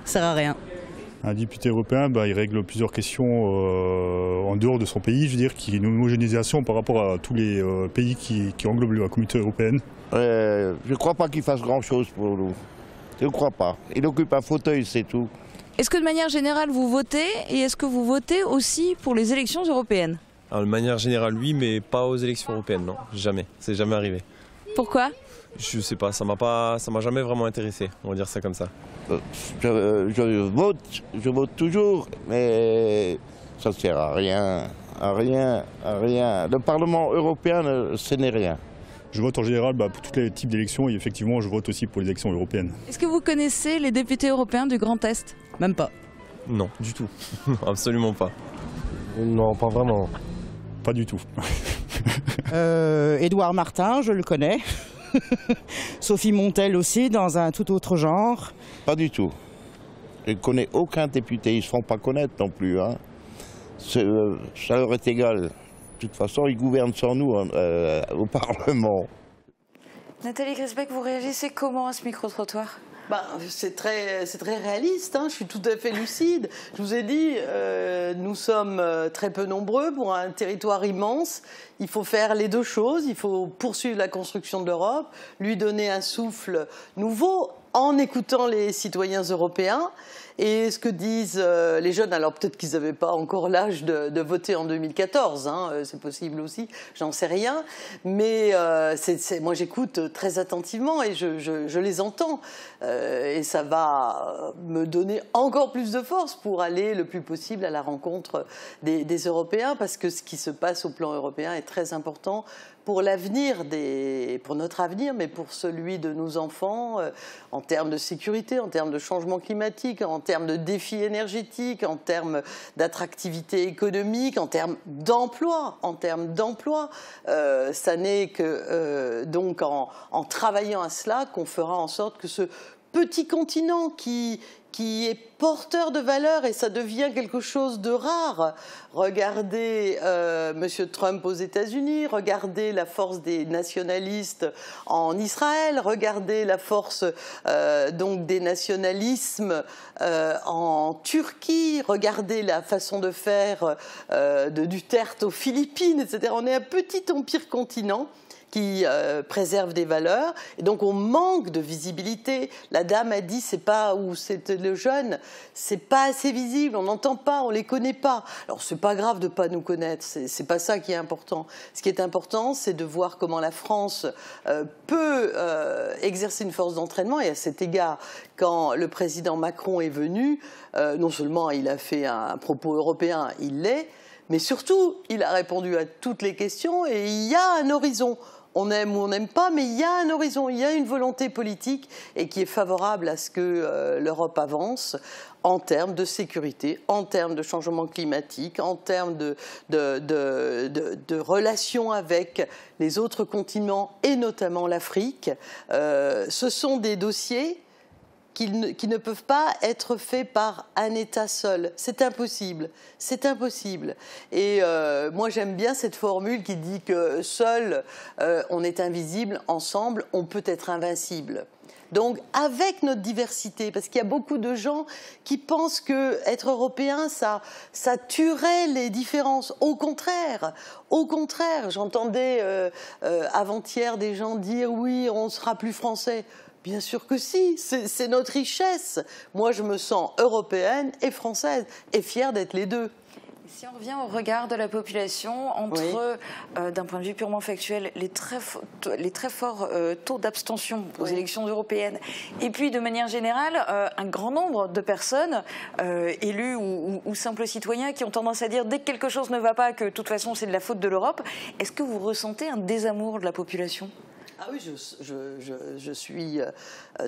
Ça sert à rien. Un député européen, il règle plusieurs questions en dehors de son pays, je veux dire, qui est une homogénéisation par rapport à tous les pays qui englobent la communauté européenne. Je ne crois pas qu'il fasse grand-chose pour nous. Je ne crois pas. Il occupe un fauteuil, c'est tout. Est-ce que de manière générale vous votez, et est-ce que vous votez aussi pour les élections européennes ? Alors, de manière générale, oui, mais pas aux élections européennes, non, jamais. C'est jamais arrivé. Pourquoi ? Je sais pas, ça m'a jamais vraiment intéressé, on va dire ça comme ça. Je vote toujours, mais ça ne sert à rien, à rien, à rien. Le Parlement européen, ce n'est rien. Je vote en général pour tous les types d'élections et effectivement je vote aussi pour les élections européennes. Est-ce que vous connaissez les députés européens du Grand Est ? Même pas. Non, du tout. Absolument pas. Non, pas vraiment. Pas du tout. Édouard Martin, je le connais. Sophie Montel aussi, dans un tout autre genre. Pas du tout. Je ne connais aucun député, ils ne se font pas connaître non plus. Hein. Ça leur est égal. De toute façon, ils gouvernent sans nous au Parlement. Nathalie Griesbeck, vous réagissez comment à ce micro-trottoir ? C'est très réaliste, hein. Je suis tout à fait lucide. Je vous ai dit, nous sommes très peu nombreux pour un territoire immense. Il faut faire les deux choses. Il faut poursuivre la construction de l'Europe, lui donner un souffle nouveau en écoutant les citoyens européens. Et ce que disent les jeunes, alors peut-être qu'ils n'avaient pas encore l'âge de voter en 2014, hein, c'est possible aussi, j'en sais rien, mais moi j'écoute très attentivement et je les entends. Et ça va me donner encore plus de force pour aller le plus possible à la rencontre des Européens, parce que ce qui se passe au plan européen est très important pour l'avenir, pour notre avenir, mais pour celui de nos enfants, en termes de sécurité, en termes de changement climatique, en termes de défis énergétiques, en termes d'attractivité économique, en termes d'emploi. Ça n'est que donc en travaillant à cela qu'on fera en sorte que ce petit continent qui est porteur de valeurs, et ça devient quelque chose de rare. Regardez M. Trump aux États-Unis, regardez la force des nationalistes en Israël, regardez la force donc des nationalismes en Turquie, regardez la façon de faire de Duterte aux Philippines, etc. On est un petit empire continent qui préserve des valeurs, et donc on manque de visibilité. La dame a dit, c'est pas, ou c'était le jeune, c'est pas assez visible, on n'entend pas, on les connaît pas. Alors c'est pas grave de pas nous connaître, c'est pas ça qui est important. Ce qui est important, c'est de voir comment la France peut exercer une force d'entraînement, et à cet égard, quand le président Macron est venu, non seulement il a fait un propos européen, il l'est, mais surtout, il a répondu à toutes les questions, et il y a un horizon. On aime ou on n'aime pas, mais il y a un horizon, il y a une volonté politique et qui est favorable à ce que l'Europe avance en termes de sécurité, en termes de changement climatique, en termes de relations avec les autres continents et notamment l'Afrique. Ce sont des dossiers qui ne peuvent pas être faits par un État seul. C'est impossible. C'est impossible. Et moi, j'aime bien cette formule qui dit que seul, on est invisible, ensemble, on peut être invincible. Donc avec notre diversité, parce qu'il y a beaucoup de gens qui pensent que être européen, ça tuerait les différences. Au contraire, j'entendais avant-hier des gens dire oui, on sera plus français. Bien sûr que si, c'est notre richesse. Moi, je me sens européenne et française et fière d'être les deux. Si on revient au regard de la population, entre, d'un point de vue purement factuel, les très forts taux d'abstention aux élections européennes, et puis de manière générale, un grand nombre de personnes, élus ou simples citoyens, qui ont tendance à dire dès que quelque chose ne va pas, que de toute façon c'est de la faute de l'Europe, est-ce que vous ressentez un désamour de la population ? Ah oui, je suis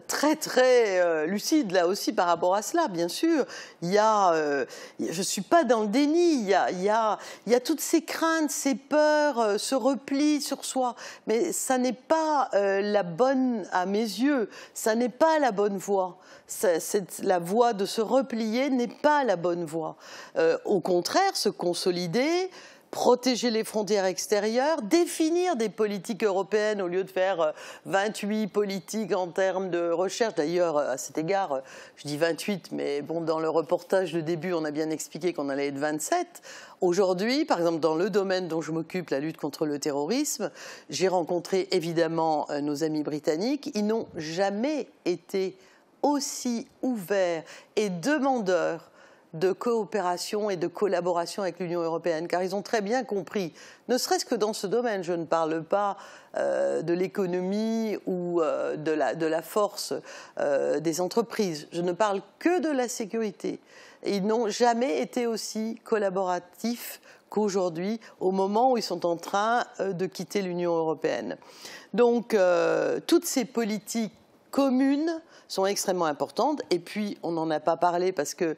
très très lucide là aussi par rapport à cela, bien sûr. Je ne suis pas dans le déni, il y a toutes ces craintes, ces peurs, ce repli sur soi. Mais ça n'est pas à mes yeux, ça n'est pas la bonne voie. La voie de se replier n'est pas la bonne voie. Au contraire, se consolider, protéger les frontières extérieures, définir des politiques européennes au lieu de faire 28 politiques en termes de recherche. D'ailleurs, à cet égard, je dis 28, mais bon, dans le reportage de début, on a bien expliqué qu'on allait être 27. Aujourd'hui, par exemple, dans le domaine dont je m'occupe, la lutte contre le terrorisme, j'ai rencontré évidemment nos amis britanniques. Ils n'ont jamais été aussi ouverts et demandeurs de coopération et de collaboration avec l'Union européenne, car ils ont très bien compris, ne serait-ce que dans ce domaine, je ne parle pas de l'économie ou de la force des entreprises, je ne parle que de la sécurité. Et ils n'ont jamais été aussi collaboratifs qu'aujourd'hui, au moment où ils sont en train de quitter l'Union européenne. Donc, toutes ces politiques communes sont extrêmement importantes. Et puis, on n'en a pas parlé parce que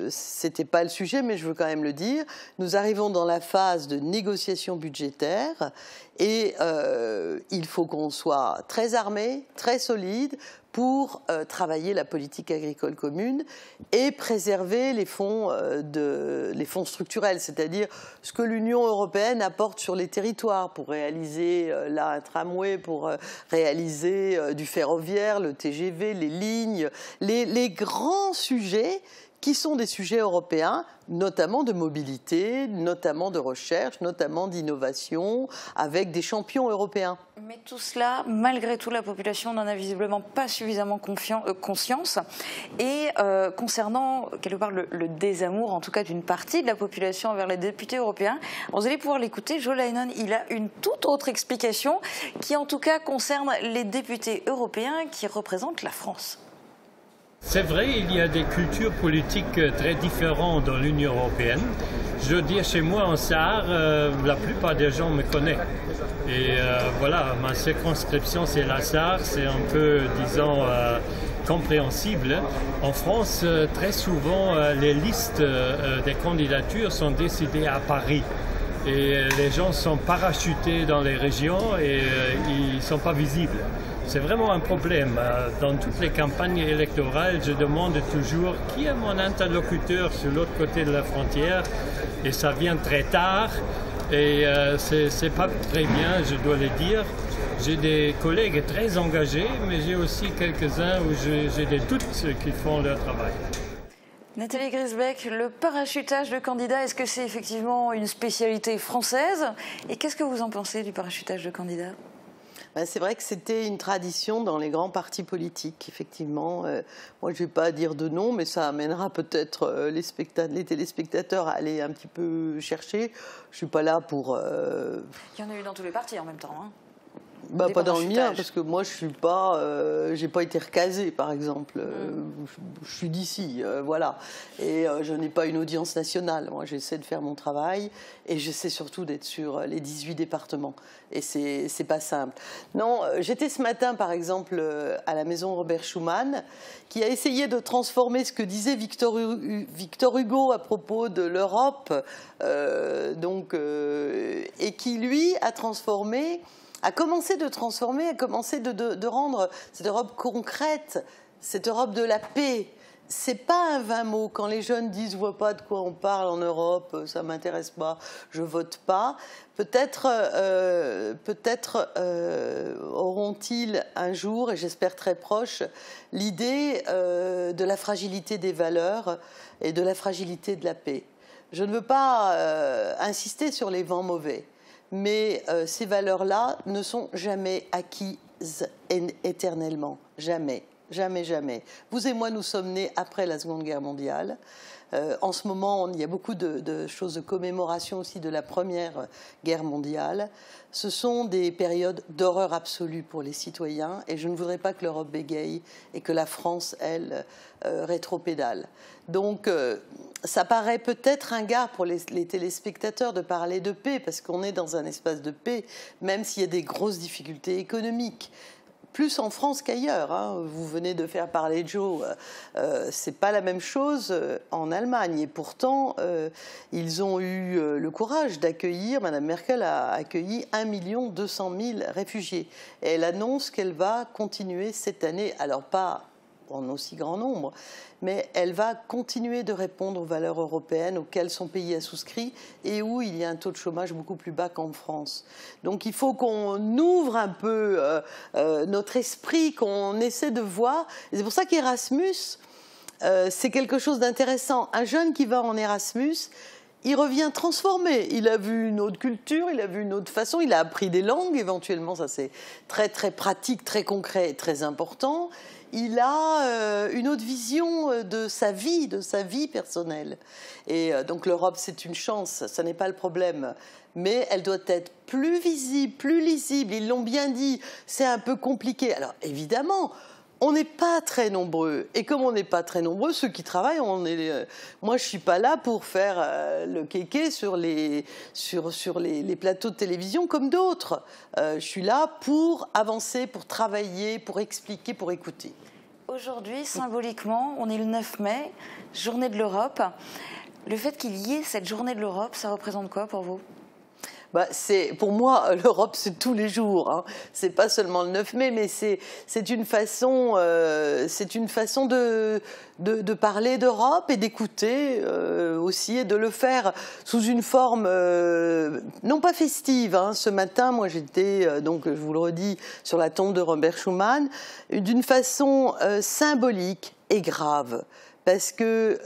c'était pas le sujet, mais je veux quand même le dire. Nous arrivons dans la phase de négociation budgétaire et il faut qu'on soit très armé, très solide pour travailler la politique agricole commune et préserver les fonds structurels, c'est-à-dire ce que l'Union européenne apporte sur les territoires pour réaliser là un tramway, pour réaliser du ferroviaire, le TGV, les lignes, les grands sujets qui sont des sujets européens, notamment de mobilité, notamment de recherche, notamment d'innovation, avec des champions européens. Mais tout cela, malgré tout, la population n'en a visiblement pas suffisamment conscience. Et concernant, quelque part, le désamour, en tout cas d'une partie de la population envers les députés européens, vous allez pouvoir l'écouter, Jo Leinen, il a une toute autre explication qui, en tout cas, concerne les députés européens qui représentent la France. C'est vrai, il y a des cultures politiques très différentes dans l'Union européenne. Je veux dire, chez moi en Sarre, la plupart des gens me connaissent. Et voilà, ma circonscription, c'est la Sarre, c'est un peu, disons, compréhensible. En France, très souvent, les listes des candidatures sont décidées à Paris. Et les gens sont parachutés dans les régions et ils ne sont pas visibles. C'est vraiment un problème. Dans toutes les campagnes électorales, je demande toujours qui est mon interlocuteur sur l'autre côté de la frontière. Et ça vient très tard. Et c'est pas très bien, je dois le dire. J'ai des collègues très engagés, mais j'ai aussi quelques-uns où j'ai des doutes qui font leur travail. Nathalie Griesbeck, le parachutage de candidats, est-ce que c'est effectivement une spécialité française? Et qu'est-ce que vous en pensez du parachutage de candidats? C'est vrai que c'était une tradition dans les grands partis politiques, effectivement. Moi, je ne vais pas dire de nom, mais ça amènera peut-être les téléspectateurs à aller un petit peu chercher. Je ne suis pas là pour... Il y en a eu dans tous les partis en même temps, hein. Pas dans le mien, parce que moi, je suis pas, j'ai pas été recasée, par exemple. Je suis d'ici, voilà. Et je n'ai pas une audience nationale. Moi, j'essaie de faire mon travail et j'essaie surtout d'être sur les 18 départements. Et c'est pas simple. Non, j'étais ce matin, par exemple, à la maison Robert Schuman, qui a essayé de transformer ce que disait Victor Hugo à propos de l'Europe, et qui, lui, a commencé de rendre cette Europe concrète, cette Europe de la paix, c'est pas un vain mot. Quand les jeunes disent « je vois pas de quoi on parle en Europe, ça m'intéresse pas, je vote pas », peut-être auront-ils un jour, et j'espère très proche, l'idée de la fragilité des valeurs et de la fragilité de la paix. Je ne veux pas insister sur les vents mauvais, mais ces valeurs-là ne sont jamais acquises éternellement, jamais. Jamais, jamais. Vous et moi, nous sommes nés après la Seconde Guerre mondiale. En ce moment, il y a beaucoup de choses de commémoration aussi de la Première Guerre mondiale. Ce sont des périodes d'horreur absolue pour les citoyens et je ne voudrais pas que l'Europe bégaye et que la France, elle, rétropédale. Donc, ça paraît peut-être ringard pour les téléspectateurs de parler de paix parce qu'on est dans un espace de paix, même s'il y a des grosses difficultés économiques. Plus en France qu'ailleurs. Hein. Vous venez de faire parler Joe. C'est pas la même chose en Allemagne. Et pourtant, ils ont eu le courage d'accueillir, Mme Merkel a accueilli 1 200 000 réfugiés. Et elle annonce qu'elle va continuer cette année, alors pas en aussi grand nombre, mais elle va continuer de répondre aux valeurs européennes auxquelles son pays a souscrit et où il y a un taux de chômage beaucoup plus bas qu'en France. Donc il faut qu'on ouvre un peu notre esprit, qu'on essaie de voir. C'est pour ça qu'Erasmus, c'est quelque chose d'intéressant. Un jeune qui va en Erasmus, il revient transformé. Il a vu une autre culture, il a vu une autre façon, il a appris des langues, éventuellement, ça c'est très très pratique, très concret et très important. Il a une autre vision de sa vie personnelle. Et donc l'Europe, c'est une chance, ça n'est pas le problème. Mais elle doit être plus visible, plus lisible. Ils l'ont bien dit, c'est un peu compliqué. Alors évidemment, on n'est pas très nombreux. Et comme on n'est pas très nombreux, ceux qui travaillent, moi je ne suis pas là pour faire le kéké sur les plateaux de télévision comme d'autres. Je suis là pour avancer, pour travailler, pour expliquer, pour écouter. Aujourd'hui, symboliquement, on est le 9 mai, journée de l'Europe. Le fait qu'il y ait cette journée de l'Europe, ça représente quoi pour vous ? Pour moi, l'Europe, c'est tous les jours. Hein. C'est pas seulement le 9 mai, mais c'est une façon de parler d'Europe et d'écouter aussi, et de le faire sous une forme non pas festive. Hein. Ce matin, moi, j'étais, donc je vous le redis, sur la tombe de Robert Schuman, d'une façon symbolique et grave, parce que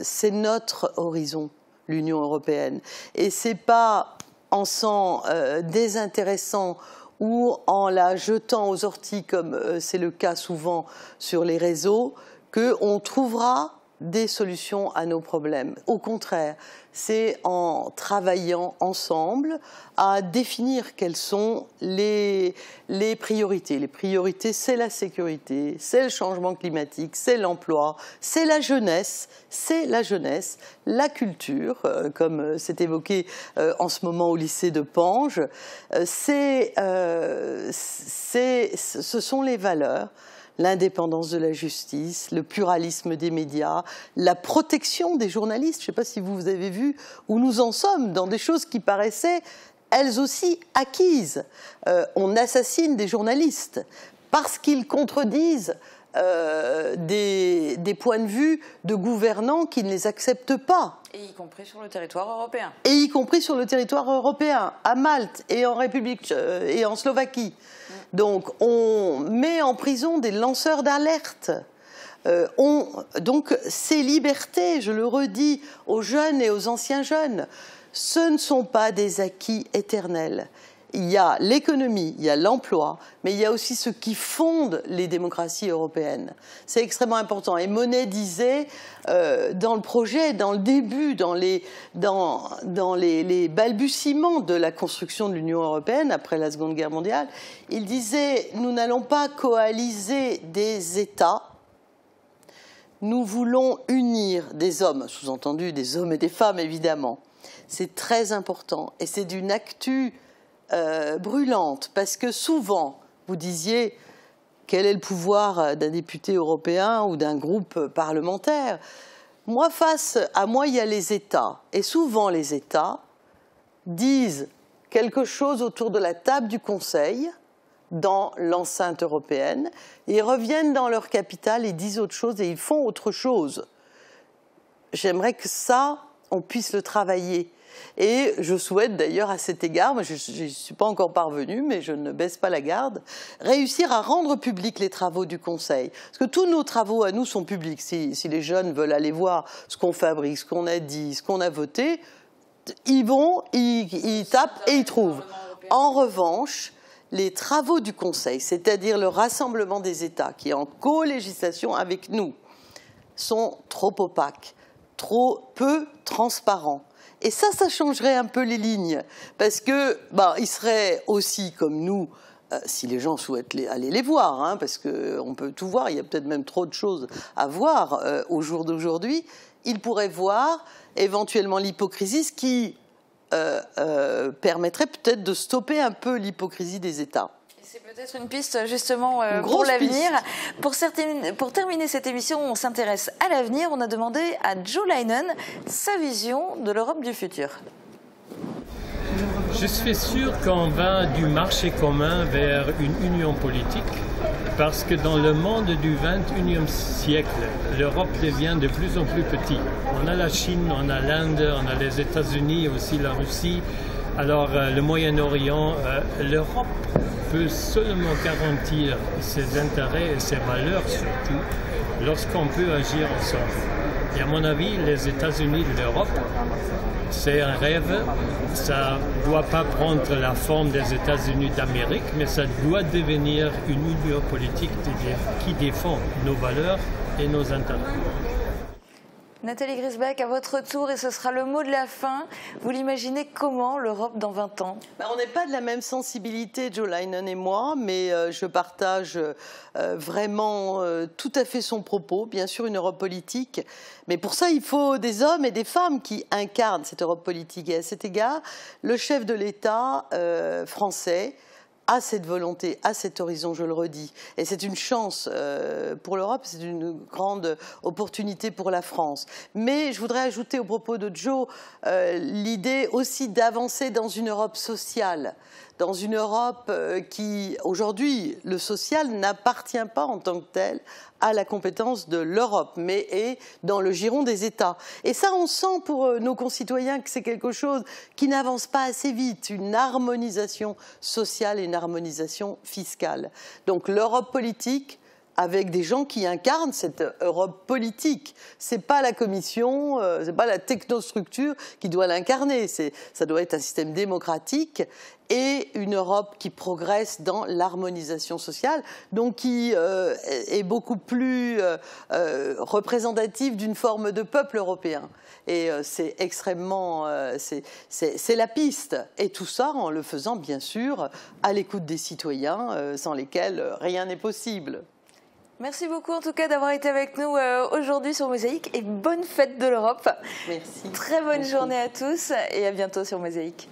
c'est notre horizon, l'Union européenne. Et c'est pas en s'en désintéressant ou en la jetant aux orties, comme c'est le cas souvent sur les réseaux, qu'on trouvera des solutions à nos problèmes. Au contraire, c'est en travaillant ensemble à définir quelles sont les priorités. Les priorités, c'est la sécurité, c'est le changement climatique, c'est l'emploi, c'est la jeunesse, la culture, comme c'est évoqué en ce moment au lycée de Pange, ce sont les valeurs. L'indépendance de la justice, le pluralisme des médias, la protection des journalistes. Je ne sais pas si vous avez vu où nous en sommes, dans des choses qui paraissaient, elles aussi, acquises. On assassine des journalistes parce qu'ils contredisent des points de vue de gouvernants qui ne les acceptent pas. Et y compris sur le territoire européen. Et y compris sur le territoire européen, à Malte et en République et en Slovaquie. Donc on met en prison des lanceurs d'alerte. Donc ces libertés, je le redis aux jeunes et aux anciens jeunes, ce ne sont pas des acquis éternels. Il y a l'économie, il y a l'emploi, mais il y a aussi ce qui fonde les démocraties européennes. C'est extrêmement important. Et Monnet disait, dans le projet, dans le début, dans les balbutiements de la construction de l'Union européenne, après la Seconde Guerre mondiale, il disait, nous n'allons pas coaliser des États, nous voulons unir des hommes, sous-entendu des hommes et des femmes, évidemment. C'est très important. Et c'est d'une actu brûlante, parce que souvent, vous disiez, quel est le pouvoir d'un député européen ou d'un groupe parlementaire? Moi, face à moi, il y a les États. Et souvent, les États disent quelque chose autour de la table du Conseil, dans l'enceinte européenne. Ils reviennent dans leur capitale et disent autre chose et ils font autre chose. J'aimerais que ça, on puisse le travailler. Et je souhaite d'ailleurs à cet égard, moi je ne suis pas encore parvenue, mais je ne baisse pas la garde, réussir à rendre publics les travaux du Conseil. Parce que tous nos travaux à nous sont publics. Si les jeunes veulent aller voir ce qu'on fabrique, ce qu'on a dit, ce qu'on a voté, ils vont, ils tapent et ils trouvent. En revanche, les travaux du Conseil, c'est-à-dire le rassemblement des États qui est en co-législation avec nous, sont trop opaques, trop peu transparents. Et ça changerait un peu les lignes, parce que ils seraient aussi comme nous, si les gens souhaitent aller les voir, hein, parce qu'on peut tout voir, il y a peut-être même trop de choses à voir au jour d'aujourd'hui, ils pourraient voir éventuellement l'hypocrisie, ce qui permettrait peut-être de stopper un peu l'hypocrisie des États. C'est peut-être une piste justement pour l'avenir. Pour terminer cette émission, on s'intéresse à l'avenir. On a demandé à Joe Leinen sa vision de l'Europe du futur. Je suis sûr qu'on va du marché commun vers une union politique parce que dans le monde du 21e siècle, l'Europe devient de plus en plus petite. On a la Chine, on a l'Inde, on a les États-Unis, aussi la Russie. Alors le Moyen-Orient, l'Europe peut seulement garantir ses intérêts et ses valeurs surtout lorsqu'on peut agir ensemble. Et à mon avis, les États-Unis de l'Europe, c'est un rêve. Ça ne doit pas prendre la forme des États-Unis d'Amérique, mais ça doit devenir une union politique qui défend nos valeurs et nos intérêts. Nathalie Griesbach, à votre tour, et ce sera le mot de la fin. Vous l'imaginez comment, l'Europe dans 20 ans? On n'est pas de la même sensibilité, Joe Leinen et moi, mais je partage vraiment tout à fait son propos. Bien sûr, une Europe politique, mais pour ça, il faut des hommes et des femmes qui incarnent cette Europe politique. Et à cet égard, le chef de l'État français a cette volonté, a cet horizon, je le redis. Et c'est une chance pour l'Europe, c'est une grande opportunité pour la France. Mais je voudrais ajouter au propos de Joe l'idée aussi d'avancer dans une Europe sociale, dans une Europe qui, aujourd'hui, le social n'appartient pas en tant que tel à la compétence de l'Europe, mais est dans le giron des États. Et ça, on sent pour nos concitoyens que c'est quelque chose qui n'avance pas assez vite, une harmonisation sociale et une harmonisation fiscale. Donc l'Europe politique, avec des gens qui incarnent cette Europe politique. C'est pas la Commission, c'est pas la technostructure qui doit l'incarner. Ça doit être un système démocratique et une Europe qui progresse dans l'harmonisation sociale, donc qui est beaucoup plus représentative d'une forme de peuple européen. Et c'est extrêmement, c'est la piste. Et tout ça en le faisant bien sûr à l'écoute des citoyens, sans lesquels rien n'est possible. Merci beaucoup en tout cas d'avoir été avec nous aujourd'hui sur Mosaïque et bonne fête de l'Europe. Merci. Très bonne journée à tous et à bientôt sur Mosaïque.